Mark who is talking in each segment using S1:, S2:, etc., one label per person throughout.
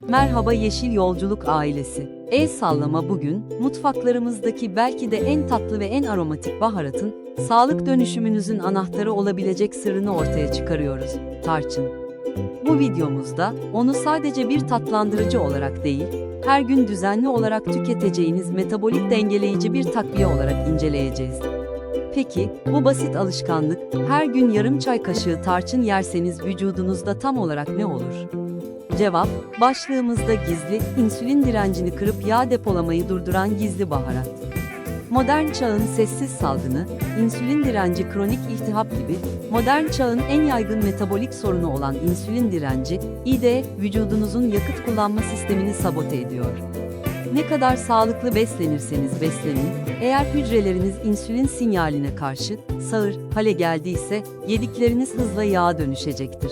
S1: Merhaba Yeşil Yolculuk ailesi. El sallama bugün, mutfaklarımızdaki belki de en tatlı ve en aromatik baharatın, sağlık dönüşümünüzün anahtarı olabilecek sırrını ortaya çıkarıyoruz, tarçın. Bu videomuzda, onu sadece bir tatlandırıcı olarak değil, her gün düzenli olarak tüketeceğiniz metabolik dengeleyici bir takviye olarak inceleyeceğiz. Peki, bu basit alışkanlık, her gün yarım çay kaşığı tarçın yerseniz vücudunuzda tam olarak ne olur? Cevap, başlığımızda gizli, insülin direncini kırıp yağ depolamayı durduran gizli baharat. Modern çağın sessiz salgını, insülin direnci kronik iltihap gibi, modern çağın en yaygın metabolik sorunu olan insülin direnci, vücudunuzun yakıt kullanma sistemini sabote ediyor. Ne kadar sağlıklı beslenirseniz beslenin, eğer hücreleriniz insülin sinyaline karşı sağır hale geldiyse, yedikleriniz hızla yağa dönüşecektir.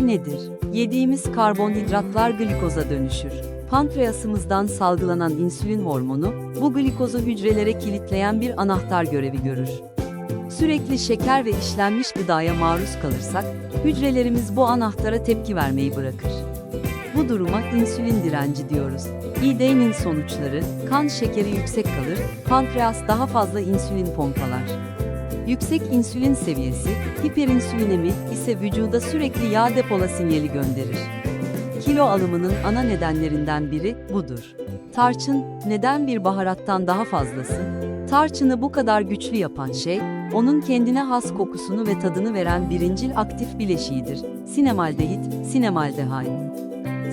S1: nedir? Yediğimiz karbonhidratlar glikoza dönüşür. Pankreasımızdan salgılanan insülin hormonu, bu glikozu hücrelere kilitleyen bir anahtar görevi görür. Sürekli şeker ve işlenmiş gıdaya maruz kalırsak, hücrelerimiz bu anahtara tepki vermeyi bırakır. Bu duruma insülin direnci diyoruz. İD'nin sonuçları, kan şekeri yüksek kalır, pankreas daha fazla insülin pompalar. Yüksek insülin seviyesi, hiperinsülinemi ise vücuda sürekli yağ depola sinyali gönderir. Kilo alımının ana nedenlerinden biri budur. Tarçın, neden bir baharattan daha fazlası? Tarçını bu kadar güçlü yapan şey, onun kendine has kokusunu ve tadını veren birincil aktif bileşiğidir. Sinemaldehit, sinemaldehyt.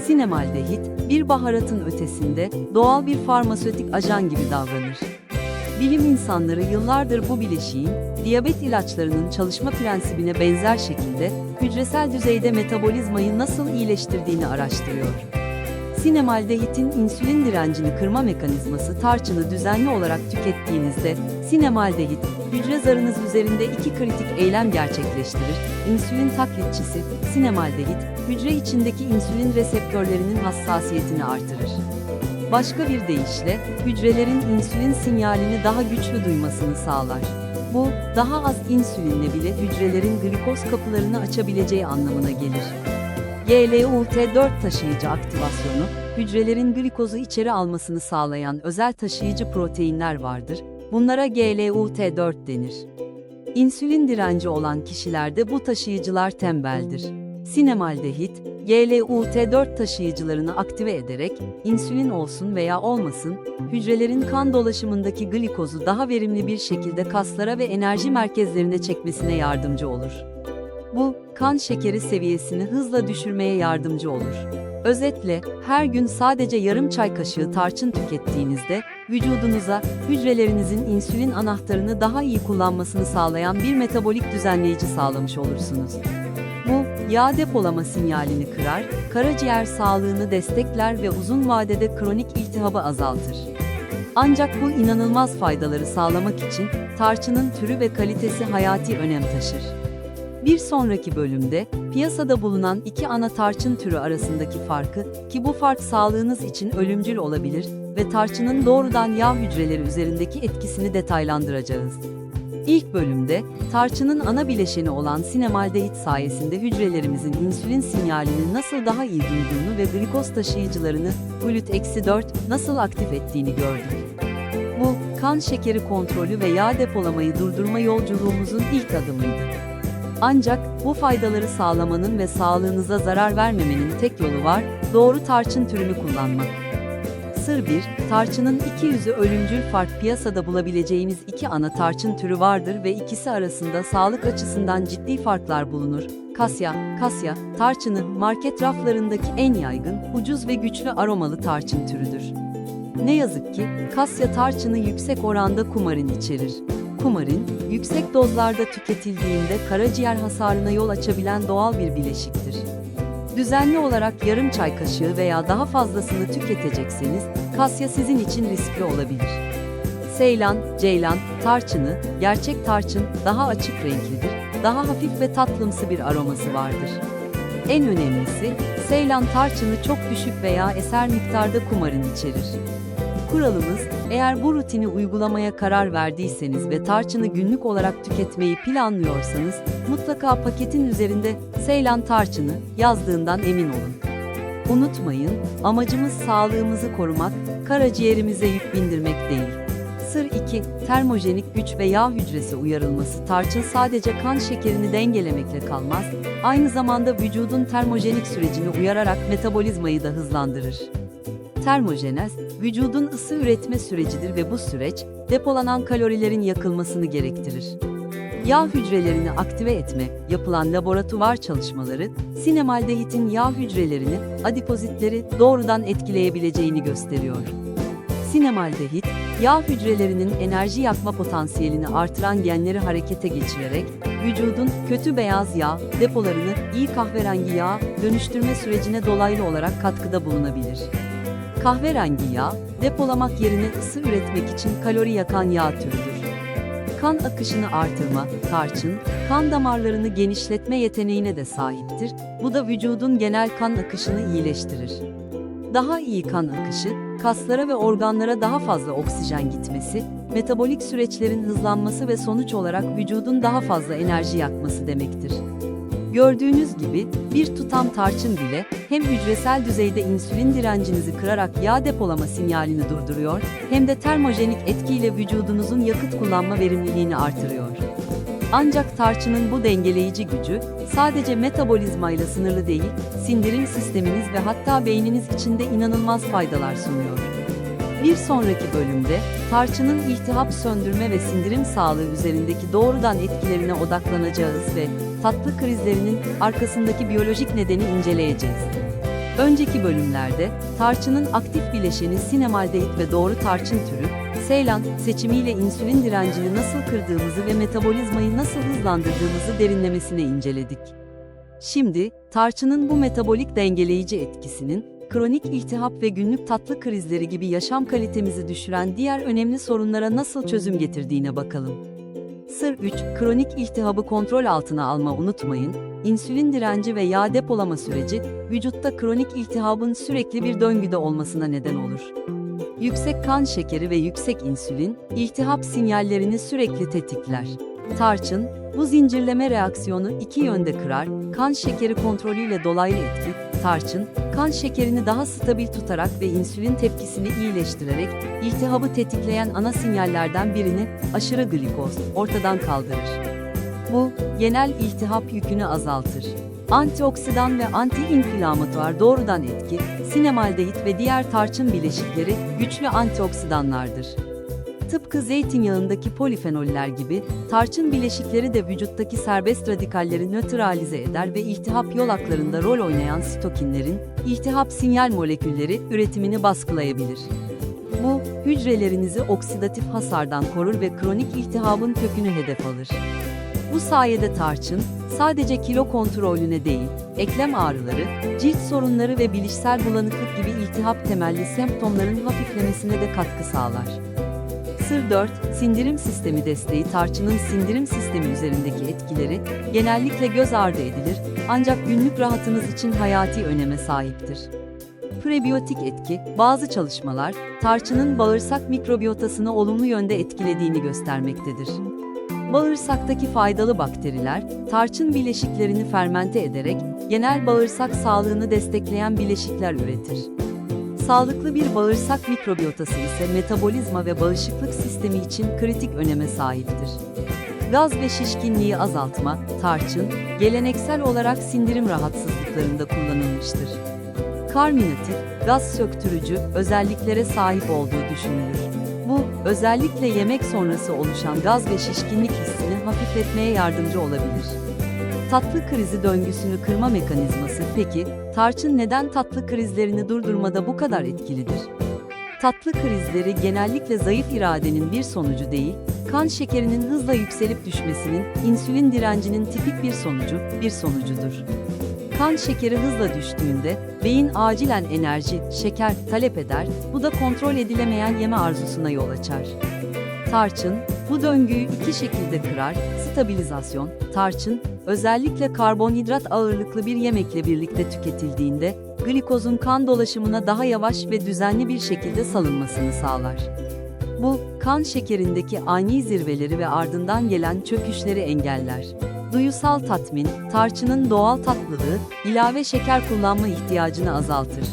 S1: Sinemaldehit, bir baharatın ötesinde, doğal bir farmasötik ajan gibi davranır. Bilim insanları yıllardır bu bileşiğin, diyabet ilaçlarının çalışma prensibine benzer şekilde, hücresel düzeyde metabolizmayı nasıl iyileştirdiğini araştırıyor. Sinemaldehitin insülin direncini kırma mekanizması tarçını düzenli olarak tükettiğinizde, sinemaldehit, hücre zarınız üzerinde iki kritik eylem gerçekleştirir. İnsülin taklitçisi, sinemaldehit, hücre içindeki insülin reseptörlerinin hassasiyetini artırır. Başka bir deyişle, hücrelerin insülin sinyalini daha güçlü duymasını sağlar. Bu, daha az insülinle bile hücrelerin glikoz kapılarını açabileceği anlamına gelir. GLUT4 taşıyıcı aktivasyonu, hücrelerin glikozu içeri almasını sağlayan özel taşıyıcı proteinler vardır. Bunlara GLUT4 denir. İnsülin direnci olan kişilerde bu taşıyıcılar tembeldir. Sinemaldehit, GLUT4 taşıyıcılarını aktive ederek, insülin olsun veya olmasın, hücrelerin kan dolaşımındaki glikozu daha verimli bir şekilde kaslara ve enerji merkezlerine çekmesine yardımcı olur. Bu, kan şekeri seviyesini hızla düşürmeye yardımcı olur. Özetle, her gün sadece yarım çay kaşığı tarçın tükettiğinizde, vücudunuza, hücrelerinizin insülin anahtarını daha iyi kullanmasını sağlayan bir metabolik düzenleyici sağlamış olursunuz. Bu, yağ depolama sinyalini kırar, karaciğer sağlığını destekler ve uzun vadede kronik iltihabı azaltır. Ancak bu inanılmaz faydaları sağlamak için, tarçının türü ve kalitesi hayati önem taşır. Bir sonraki bölümde, piyasada bulunan iki ana tarçın türü arasındaki farkı, ki bu fark sağlığınız için ölümcül olabilir ve tarçının doğrudan yağ hücreleri üzerindeki etkisini detaylandıracağız. İlk bölümde, tarçının ana bileşeni olan sinemaldehit sayesinde hücrelerimizin insülin sinyalini nasıl daha iyi duyduğunu ve glikoz taşıyıcılarını, GLUT4, nasıl aktif ettiğini gördük. Bu, kan şekeri kontrolü ve yağ depolamayı durdurma yolculuğumuzun ilk adımıydı. Ancak, bu faydaları sağlamanın ve sağlığınıza zarar vermemenin tek yolu var, doğru tarçın türünü kullanmak. Sır 1, tarçının iki yüzü ölümcül fark piyasada bulabileceğimiz iki ana tarçın türü vardır ve ikisi arasında sağlık açısından ciddi farklar bulunur. Kasya tarçını market raflarındaki en yaygın, ucuz ve güçlü aromalı tarçın türüdür. Ne yazık ki, kasya tarçını yüksek oranda kumarin içerir. Kumarin, yüksek dozlarda tüketildiğinde karaciğer hasarına yol açabilen doğal bir bileşiktir. Düzenli olarak yarım çay kaşığı veya daha fazlasını tüketecekseniz, kasya sizin için riskli olabilir. Ceylan tarçını, gerçek tarçın, daha açık renklidir, daha hafif ve tatlımsı bir aroması vardır. En önemlisi, Seylan tarçını çok düşük veya eser miktarda kumarin içerir. Kuralımız, eğer bu rutini uygulamaya karar verdiyseniz ve tarçını günlük olarak tüketmeyi planlıyorsanız, mutlaka paketin üzerinde Seylan tarçını yazdığından emin olun. Unutmayın, amacımız sağlığımızı korumak, karaciğerimize yük bindirmek değil. Sır 2. Termojenik güç ve yağ hücresi uyarılması. Tarçın sadece kan şekerini dengelemekle kalmaz, aynı zamanda vücudun termojenik sürecini uyararak metabolizmayı da hızlandırır. Termojenez, vücudun ısı üretme sürecidir ve bu süreç, depolanan kalorilerin yakılmasını gerektirir. Yağ hücrelerini aktive etme, yapılan laboratuvar çalışmaları, sinemaldehitin yağ hücrelerini, adipozitleri doğrudan etkileyebileceğini gösteriyor. Sinemaldehit, yağ hücrelerinin enerji yakma potansiyelini artıran genleri harekete geçirerek, vücudun kötü beyaz yağ depolarını iyi kahverengi yağ dönüştürme sürecine dolaylı olarak katkıda bulunabilir. Kahverengi yağ, depolamak yerine ısı üretmek için kalori yakan yağ türüdür. Kan akışını artırma, tarçın, kan damarlarını genişletme yeteneğine de sahiptir, bu da vücudun genel kan akışını iyileştirir. Daha iyi kan akışı, kaslara ve organlara daha fazla oksijen gitmesi, metabolik süreçlerin hızlanması ve sonuç olarak vücudun daha fazla enerji yakması demektir. Gördüğünüz gibi, bir tutam tarçın bile, hem hücresel düzeyde insülin direncinizi kırarak yağ depolama sinyalini durduruyor, hem de termojenik etkiyle vücudunuzun yakıt kullanma verimliliğini artırıyor. Ancak tarçının bu dengeleyici gücü, sadece metabolizmayla sınırlı değil, sindirim sisteminiz ve hatta beyniniz için de inanılmaz faydalar sunuyor. Bir sonraki bölümde, tarçının iltihap söndürme ve sindirim sağlığı üzerindeki doğrudan etkilerine odaklanacağız ve tatlı krizlerinin arkasındaki biyolojik nedeni inceleyeceğiz. Önceki bölümlerde, tarçının aktif bileşeni sinemaldehit ve doğru tarçın türü, Seylan seçimiyle insülin direncini nasıl kırdığımızı ve metabolizmayı nasıl hızlandırdığımızı derinlemesine inceledik. Şimdi, tarçının bu metabolik dengeleyici etkisinin, kronik iltihap ve günlük tatlı krizleri gibi yaşam kalitemizi düşüren diğer önemli sorunlara nasıl çözüm getirdiğine bakalım. Sır 3. Kronik iltihabı kontrol altına alma. Unutmayın, insülin direnci ve yağ depolama süreci, vücutta kronik iltihabın sürekli bir döngüde olmasına neden olur. Yüksek kan şekeri ve yüksek insülin, iltihap sinyallerini sürekli tetikler. Tarçın, bu zincirleme reaksiyonu iki yönde kırar, kan şekeri kontrolüyle dolaylı etki, tarçın, kan şekerini daha stabil tutarak ve insülin tepkisini iyileştirerek, iltihabı tetikleyen ana sinyallerden birini, aşırı glikoz, ortadan kaldırır. Bu, genel iltihap yükünü azaltır. Antioksidan ve anti-inflamatuar doğrudan etki, sinemaldehit ve diğer tarçın bileşikleri güçlü antioksidanlardır. Tıpkı zeytinyağındaki polifenoller gibi, tarçın bileşikleri de vücuttaki serbest radikalleri nötralize eder ve iltihap yolaklarında rol oynayan sitokinlerin, iltihap sinyal molekülleri üretimini baskılayabilir. Bu, hücrelerinizi oksidatif hasardan korur ve kronik iltihabın kökünü hedef alır. Bu sayede tarçın, sadece kilo kontrolüne değil, eklem ağrıları, cilt sorunları ve bilişsel bulanıklık gibi iltihap temelli semptomların hafiflemesine de katkı sağlar. Sır 4. Sindirim sistemi desteği. Tarçının sindirim sistemi üzerindeki etkileri genellikle göz ardı edilir, ancak günlük rahatınız için hayati öneme sahiptir. Prebiyotik etki, bazı çalışmalar, tarçının bağırsak mikrobiyotasını olumlu yönde etkilediğini göstermektedir. Bağırsaktaki faydalı bakteriler, tarçın bileşiklerini fermente ederek, genel bağırsak sağlığını destekleyen bileşikler üretir. Sağlıklı bir bağırsak mikrobiyotası ise metabolizma ve bağışıklık sistemi için kritik öneme sahiptir. Gaz ve şişkinliği azaltma, tarçın, geleneksel olarak sindirim rahatsızlıklarında kullanılmıştır. Karminatif, gaz söktürücü özelliklere sahip olduğu düşünülür. Bu, özellikle yemek sonrası oluşan gaz ve şişkinlik hissini hafifletmeye yardımcı olabilir. Tatlı krizi döngüsünü kırma mekanizması. Peki, tarçın neden tatlı krizlerini durdurmada bu kadar etkilidir? Tatlı krizleri genellikle zayıf iradenin bir sonucu değil, kan şekerinin hızla yükselip düşmesinin, insülin direncinin tipik bir sonucudur. Kan şekeri hızla düştüğünde, beyin acilen enerji, şeker talep eder, bu da kontrol edilemeyen yeme arzusuna yol açar. Tarçın, bu döngüyü iki şekilde kırar: stabilizasyon, tarçın, özellikle karbonhidrat ağırlıklı bir yemekle birlikte tüketildiğinde, glikozun kan dolaşımına daha yavaş ve düzenli bir şekilde salınmasını sağlar. Bu, kan şekerindeki ani zirveleri ve ardından gelen çöküşleri engeller. Duyusal tatmin, tarçının doğal tatlılığı, ilave şeker kullanma ihtiyacını azaltır.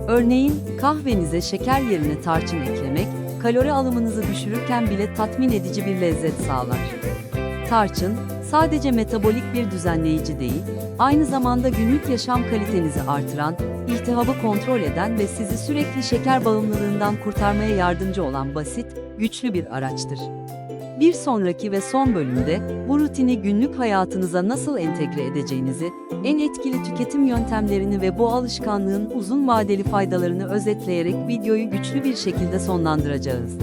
S1: Örneğin, kahvenize şeker yerine tarçın eklemek, kalori alımınızı düşürürken bile tatmin edici bir lezzet sağlar. Tarçın, sadece metabolik bir düzenleyici değil, aynı zamanda günlük yaşam kalitenizi artıran, iltihabı kontrol eden ve sizi sürekli şeker bağımlılığından kurtarmaya yardımcı olan basit, güçlü bir araçtır. Bir sonraki ve son bölümde, bu rutini günlük hayatınıza nasıl entegre edeceğinizi, en etkili tüketim yöntemlerini ve bu alışkanlığın uzun vadeli faydalarını özetleyerek videoyu güçlü bir şekilde sonlandıracağız.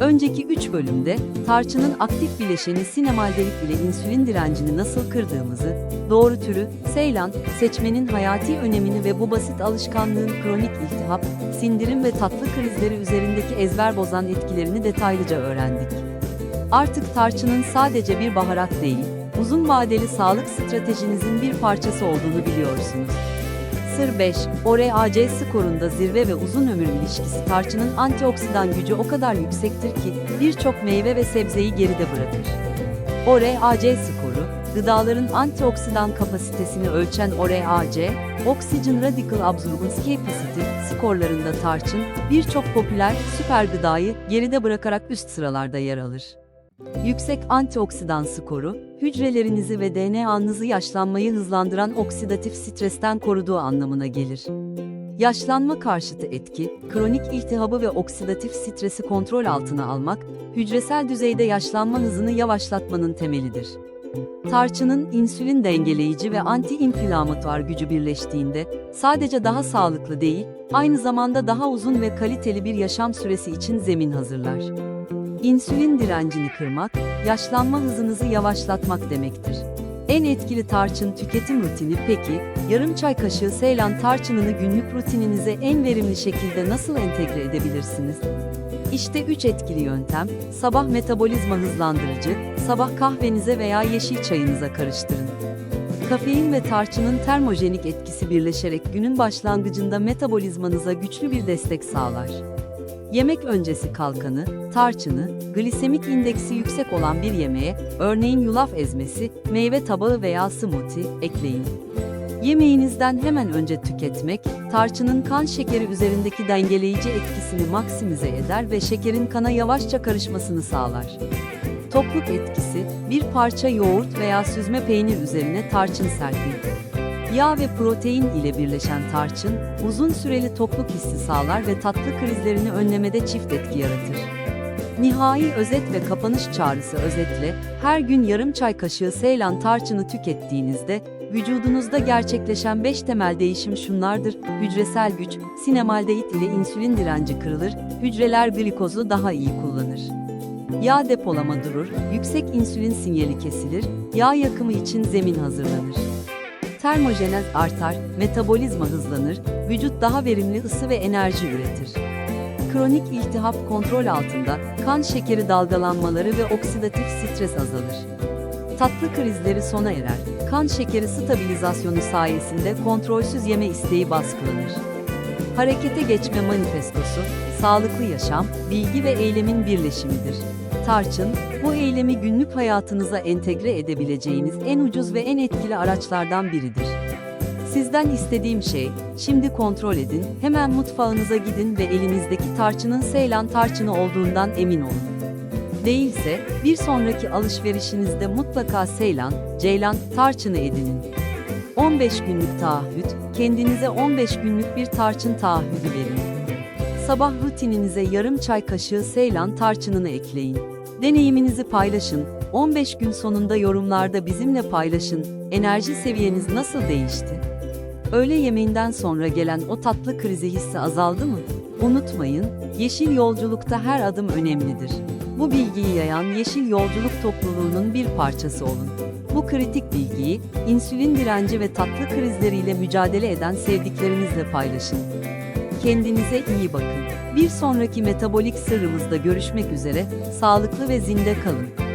S1: Önceki 3 bölümde, tarçının aktif bileşeni sinemaldehit ile insülin direncini nasıl kırdığımızı, doğru türü, Seylan, seçmenin hayati önemini ve bu basit alışkanlığın kronik iltihap, sindirim ve tatlı krizleri üzerindeki ezber bozan etkilerini detaylıca öğrendik. Artık tarçının sadece bir baharat değil, uzun vadeli sağlık stratejinizin bir parçası olduğunu biliyorsunuz. Sır 5. ORAC skorunda zirve ve uzun ömür ilişkisi. Tarçının antioksidan gücü o kadar yüksektir ki birçok meyve ve sebzeyi geride bırakır. ORAC skoru, gıdaların antioksidan kapasitesini ölçen ORAC, Oxygen Radical Absorbance Capacity skorlarında tarçın, birçok popüler süper gıdayı geride bırakarak üst sıralarda yer alır. Yüksek antioksidan skoru, hücrelerinizi ve DNA'nızı yaşlanmayı hızlandıran oksidatif stresten koruduğu anlamına gelir. Yaşlanma karşıtı etki, kronik iltihabı ve oksidatif stresi kontrol altına almak, hücresel düzeyde yaşlanma hızını yavaşlatmanın temelidir. Tarçının insülin dengeleyici ve anti-inflamatuar gücü birleştiğinde, sadece daha sağlıklı değil, aynı zamanda daha uzun ve kaliteli bir yaşam süresi için zemin hazırlar. İnsülin direncini kırmak, yaşlanma hızınızı yavaşlatmak demektir. En etkili tarçın tüketim rutini peki, yarım çay kaşığı Seylan tarçınını günlük rutininize en verimli şekilde nasıl entegre edebilirsiniz? İşte 3 etkili yöntem, sabah metabolizma hızlandırıcı, sabah kahvenize veya yeşil çayınıza karıştırın. Kafein ve tarçının termojenik etkisi birleşerek günün başlangıcında metabolizmanıza güçlü bir destek sağlar. Yemek öncesi kalkanı, tarçını, glisemik indeksi yüksek olan bir yemeğe, örneğin yulaf ezmesi, meyve tabağı veya smoothie, ekleyin. Yemeğinizden hemen önce tüketmek, tarçının kan şekeri üzerindeki dengeleyici etkisini maksimize eder ve şekerin kana yavaşça karışmasını sağlar. Tokluk etkisi, bir parça yoğurt veya süzme peynir üzerine tarçın serpin. Yağ ve protein ile birleşen tarçın, uzun süreli tokluk hissi sağlar ve tatlı krizlerini önlemede çift etki yaratır. Nihai özet ve kapanış çağrısı özetle, her gün yarım çay kaşığı Seylan tarçını tükettiğinizde, vücudunuzda gerçekleşen 5 temel değişim şunlardır: hücresel güç, sinemaldehit ile insülin direnci kırılır, hücreler glikozu daha iyi kullanır. Yağ depolama durur, yüksek insülin sinyali kesilir, yağ yakımı için zemin hazırlanır. Termojenez artar, metabolizma hızlanır, vücut daha verimli ısı ve enerji üretir. Kronik iltihap kontrol altında, kan şekeri dalgalanmaları ve oksidatif stres azalır. Tatlı krizleri sona erer, kan şekeri stabilizasyonu sayesinde kontrolsüz yeme isteği baskılanır. Harekete geçme manifestosu, sağlıklı yaşam, bilgi ve eylemin birleşimidir. Tarçın, bu eylemi günlük hayatınıza entegre edebileceğiniz en ucuz ve en etkili araçlardan biridir. Sizden istediğim şey, şimdi kontrol edin, hemen mutfağınıza gidin ve elinizdeki tarçının Seylan tarçını olduğundan emin olun. Değilse, bir sonraki alışverişinizde mutlaka Seylan, Ceylan tarçını edinin. 15 günlük taahhüt, kendinize 15 günlük bir tarçın taahhüdü verin. Sabah rutininize yarım çay kaşığı Seylan tarçınını ekleyin. Deneyiminizi paylaşın, 15 gün sonunda yorumlarda bizimle paylaşın, enerji seviyeniz nasıl değişti? Öğle yemeğinden sonra gelen o tatlı krizi hissi azaldı mı? Unutmayın, yeşil yolculukta her adım önemlidir. Bu bilgiyi yayan Yeşil Yolculuk topluluğunun bir parçası olun. Bu kritik bilgiyi, insülin direnci ve tatlı krizleriyle mücadele eden sevdiklerinizle paylaşın. Kendinize iyi bakın. Bir sonraki metabolik sırrımızda görüşmek üzere, sağlıklı ve zinde kalın.